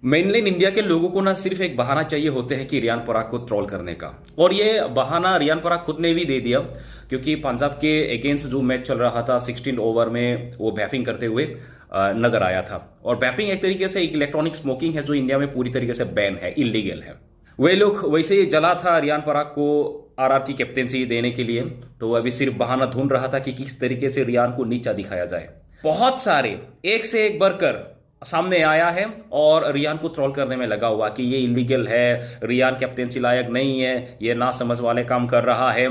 Mainland India के लोगों को ना सिर्फ एक बहाना चाहिए होते हैं कि रियान पराग को ट्रोल करने का। और ये बहाना रियान पराग खुद ने भी दे दिया, क्योंकि पंजाब के अगेंस्ट जो मैच चल रहा था 16 ओवर में वो बैटिंग करते हुए नजर आया था। और बैटिंग एक तरीके से एक इलेक्ट्रॉनिक स्मोकिंग है जो इंडिया में पूरी तरीके से बैन है, इलीगल है। वे लोग वैसे ही जला था रियान पराग को आरआर की कैप्टेंसी देने के लिए, तो वो अभी सिर्फ बहाना ढूंढ रहा था कि किस तरीके से रियान को नीचा दिखाया जाए। बहुत सारे एक से एक बढ़कर सामने आया है और रियान को ट्रोल करने में लगा हुआ कि ये इलीगल है, रियान कैप्टेंसी लायक नहीं है, ये ना समझ वाले काम कर रहा है।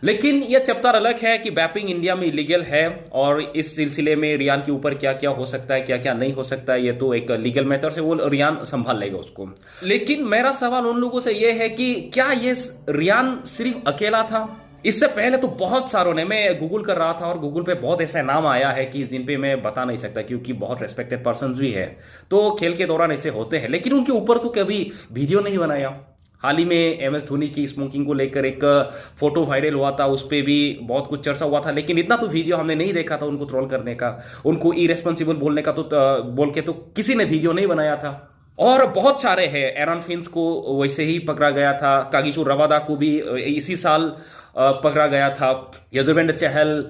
लेकिन ये चैप्टर अलग है कि बैपिंग इंडिया में इलीगल है, और इस सिलसिले में रियान के ऊपर क्या क्या हो सकता है, क्या क्या नहीं हो सकता है, ये तो एक लीगल मैटर से वो रियान संभाल लेगा उसको। लेकिन मेरा सवाल उन लोगों से ये है कि क्या ये रियान सिर्फ अकेला था? इससे पहले तो बहुत सारों ने, मैं गूगल कर रहा था और गूगल पे बहुत ऐसे नाम आया है कि जिन पे मैं बता नहीं सकता क्योंकि बहुत रेस्पेक्टेड पर्संस भी है, तो खेल के दौरान ऐसे होते हैं, लेकिन उनके ऊपर तो कभी वीडियो नहीं बनाया। हाल ही में एमएस धोनी की स्मोकिंग को लेकर एक फोटो वायरल हुआ था, उस पर भी बहुत कुछ चर्चा हुआ था, लेकिन इतना तो वीडियो हमने नहीं देखा था उनको ट्रोल करने का, उनको इरेस्पॉन्सिबल बोलने का, तो बोल के तो किसी ने वीडियो नहीं बनाया था। और बहुत सारे हैं, एरन फिंच को वैसे ही पकड़ा गया था, कागिसो रबादा को भी इसी साल पकड़ा गया था, यजुवेंद्र चहल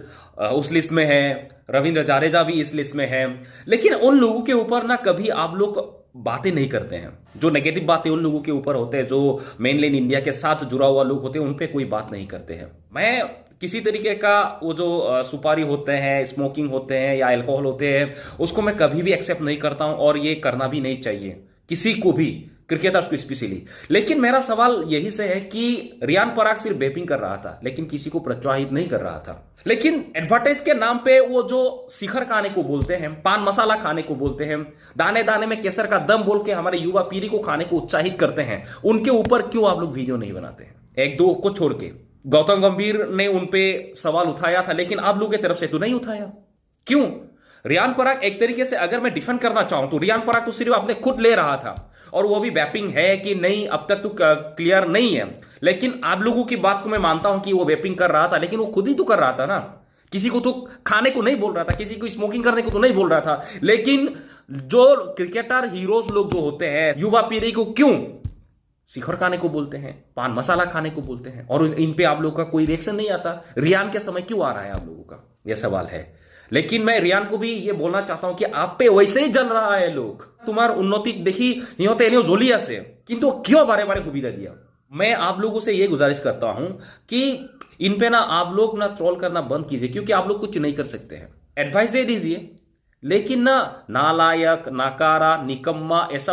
उस लिस्ट में है, रविंद्र जाडेजा भी इस लिस्ट में है। लेकिन उन लोगों के ऊपर ना कभी आप लोग बातें नहीं करते हैं। जो नेगेटिव बातें उन लोगों के ऊपर होते हैं, जो मेनलैंड इंडिया के साथ जुड़ा हुआ लोग होते हैं, उन पे कोई बात नहीं करते हैं। मैं किसी तरीके का वो जो सुपारी होते हैं, स्मोकिंग होते हैं या अल्कोहल होते हैं, उसको मैं कभी भी एक्सेप्ट नहीं करता हूं, और ये करना भी नहीं चाहिए किसी को भी, क्रिकेटर्स को स्पेशली। लेकिन मेरा सवाल यही से है कि रियान पराग सिर्फ बैटिंग कर रहा था, लेकिन किसी को प्रोत्साहित नहीं कर रहा था। लेकिन एडवर्टाइज के नाम पे वो जो शिखर खाने को बोलते हैं, पान मसाला खाने को बोलते हैं, दाने दाने में केसर का दम बोल के हमारे युवा पीढ़ी को खाने को उत्साहित करते हैं, उनके ऊपर क्यों आप लोग वीडियो नहीं बनाते हैं? एक दो को छोड़ के गौतम गंभीर ने उनपे सवाल उठाया था, लेकिन आप लोगों की तरफ से तो नहीं उठाया। क्यों? रियान पराग एक तरीके से अगर मैं डिफेंड करना चाहूं तो रियान पराग तो सिर्फ अपने खुद ले रहा था, और वो भी बैपिंग है कि नहीं अब तक तो क्लियर नहीं है। लेकिन आप लोगों की बात को मैं मानता हूं कि वो बैपिंग कर रहा था, लेकिन वो खुद ही तो कर रहा था ना, किसी को तो खाने को नहीं बोल रहा था, किसी को स्मोकिंग करने को तो नहीं बोल रहा था। लेकिन जो क्रिकेटर हीरोज लोग जो होते हैं, युवा पीढ़ी को क्यों शिखर खाने को बोलते हैं, पान मसाला खाने को बोलते हैं, और इन पे आप लोगों का कोई रिएक्शन नहीं आता? रियान के समय क्यों आ रहा है आप लोगों का, यह सवाल है। लेकिन मैं रियान को भी ये बोलना चाहता हूं कि आप पे वैसे ही जल रहा है लोग, तुम्हार उन्नति देखी नहीं होते जोलिया से, किंतु क्यों बारे बारे सुविधा दिया? मैं आप लोगों से ये गुजारिश करता हूं कि इन पे ना आप लोग ना ट्रोल करना बंद कीजिए, क्योंकि आप लोग कुछ नहीं कर सकते हैं। एडवाइस दे दीजिए, लेकिन ना नालायक, नाकारा, निकम्मा ऐसा